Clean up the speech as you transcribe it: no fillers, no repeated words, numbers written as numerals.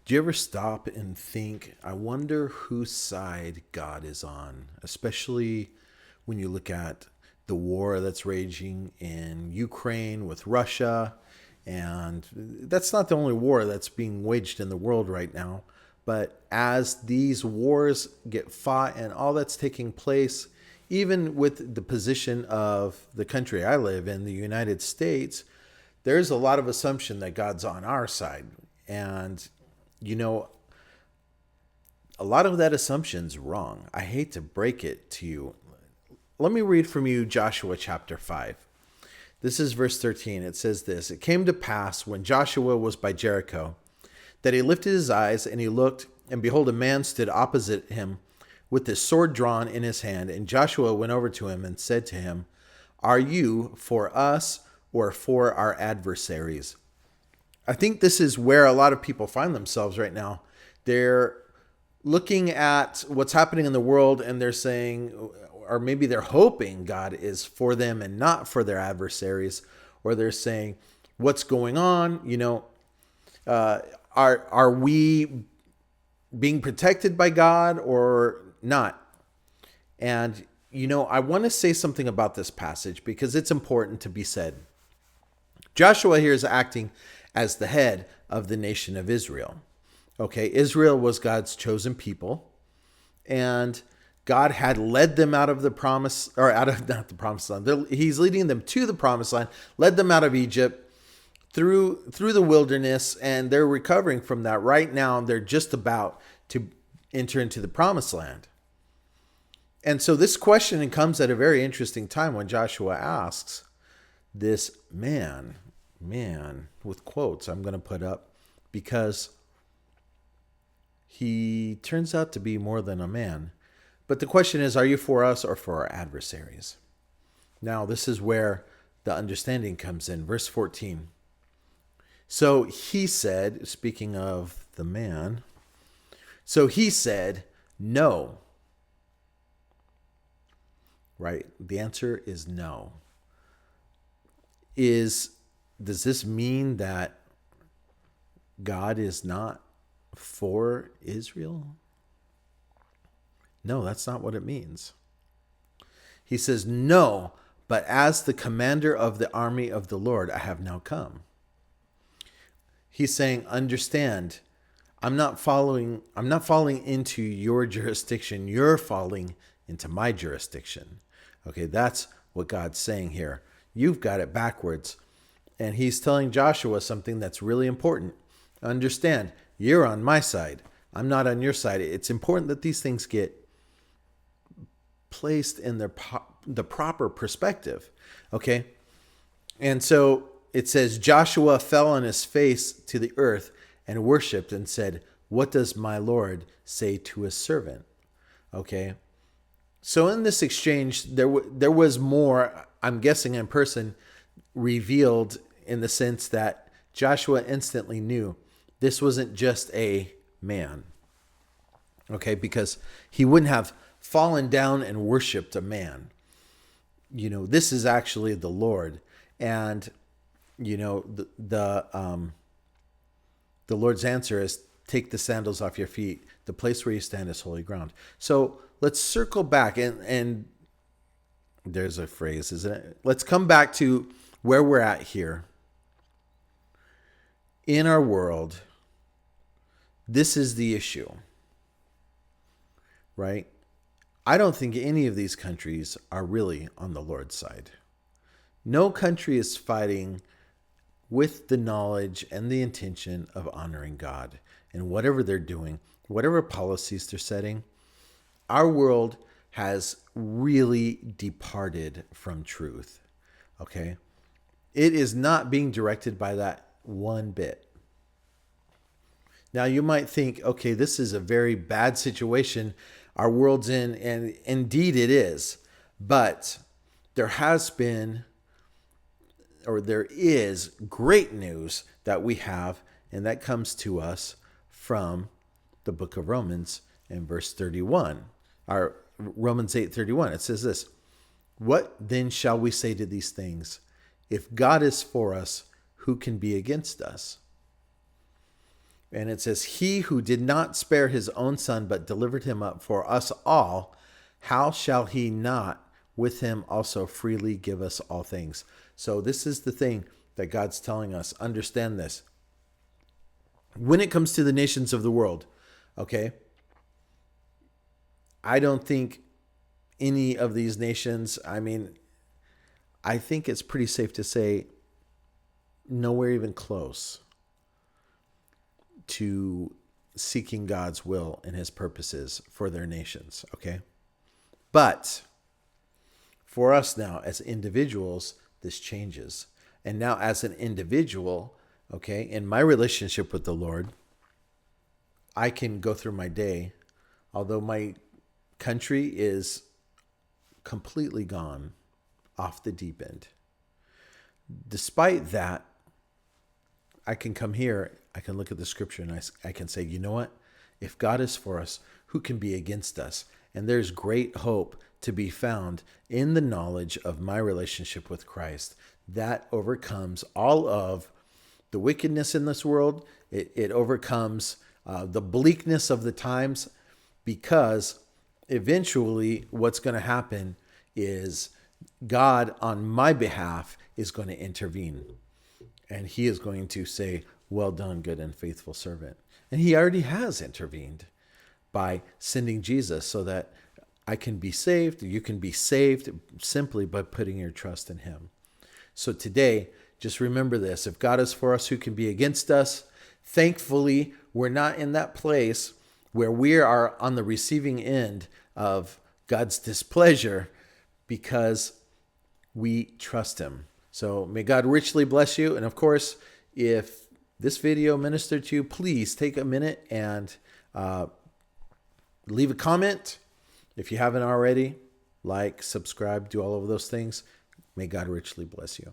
Do you ever stop and think, I wonder whose side God is on, especially when you look at the war that's raging in Ukraine with Russia? And that's not the only war that's being waged in the world right now. But as these wars get fought and all that's taking place, even with the position of the country I live in, the United States, there's a lot of assumption that God's on our side. And, you know, a lot of that assumption's wrong. I hate to break it to you. Let me read from you Joshua chapter 5. This is verse 13. It says this: It came to pass when Joshua was by Jericho that he lifted his eyes and he looked, and behold, a man stood opposite him with his sword drawn in his hand. And Joshua went over to him and said to him, Are you for us or for our adversaries? I think this is where a lot of people find themselves right now. They're looking at what's happening in the world and they're saying, or maybe they're hoping God is for them and not for their adversaries, or they're saying, what's going on? Are we being protected by God or not? And, I want to say something about this passage because it's important to be said. Joshua here is acting as the head of the nation of Israel. Okay, Israel was God's chosen people, and God had led them out of the promise, or out of not the promised land. He's leading them to the promised land, led them out of Egypt through the wilderness, and they're recovering from that. Right now, they're just about to enter into the promised land. And so this question comes at a very interesting time when Joshua asks this man with quotes I'm going to put up, because he turns out to be more than a man. But the question is, are you for us or for our adversaries? Now, this is where the understanding comes in. Verse 14. So he said, speaking of the man, so he said, no. Right? The answer is no. Does this mean that God is not for Israel? No, that's not what it means. He says, no, but as the commander of the army of the Lord, I have now come. He's saying, understand, I'm not falling into your jurisdiction. You're falling into my jurisdiction. Okay, that's what God's saying here. You've got it backwards. And he's telling Joshua something that's really important. Understand, you're on my side. I'm not on your side. It's important that these things get placed in the proper perspective. Okay? And so it says, Joshua fell on his face to the earth and worshiped and said, what does my Lord say to his servant? Okay? So in this exchange, there was more, I'm guessing in person, revealed in the sense that Joshua instantly knew this wasn't just a man. Okay? Because he wouldn't have fallen down and worshiped a man. This is actually the Lord. And, the Lord's answer is, take the sandals off your feet. The place where you stand is holy ground. So let's circle back. And there's a phrase, isn't it? Let's come back to where we're at here. In our world, this is the issue. Right? I don't think any of these countries are really on the Lord's side. No country is fighting with the knowledge and the intention of honoring God. And whatever they're doing, whatever policies they're setting, our world has really departed from truth. Okay? It is not being directed by that one bit. Now you might think, okay, this is a very bad situation our world's in, and indeed it is. But there has been, or there is, great news that we have, and that comes to us from the book of Romans in verse 31. Our Romans 8:31. It says this: What then shall we say to these things? If God is for us, who can be against us? And it says, he who did not spare his own son, but delivered him up for us all, how shall he not with him also freely give us all things? So this is the thing that God's telling us. Understand this. When it comes to the nations of the world, okay, I don't think any of these nations, I think it's pretty safe to say nowhere even close to seeking God's will and his purposes for their nations, okay? But for us now as individuals, this changes. And now as an individual, okay, in my relationship with the Lord, I can go through my day, although my country is completely gone off the deep end. Despite that, I can come here, I can look at the scripture, and I can say, you know what? If God is for us, who can be against us? And there's great hope to be found in the knowledge of my relationship with Christ that overcomes all of the wickedness in this world. It overcomes the bleakness of the times, because eventually what's going to happen is God on my behalf is going to intervene. And he is going to say, well done, good and faithful servant. And he already has intervened by sending Jesus so that I can be saved. You can be saved simply by putting your trust in him. So today, just remember this. If God is for us, who can be against us? Thankfully, we're not in that place where we are on the receiving end of God's displeasure, because we trust him. So may God richly bless you. And of course, if this video ministered to you, please take a minute and leave a comment. If you haven't already, like, subscribe, do all of those things. May God richly bless you.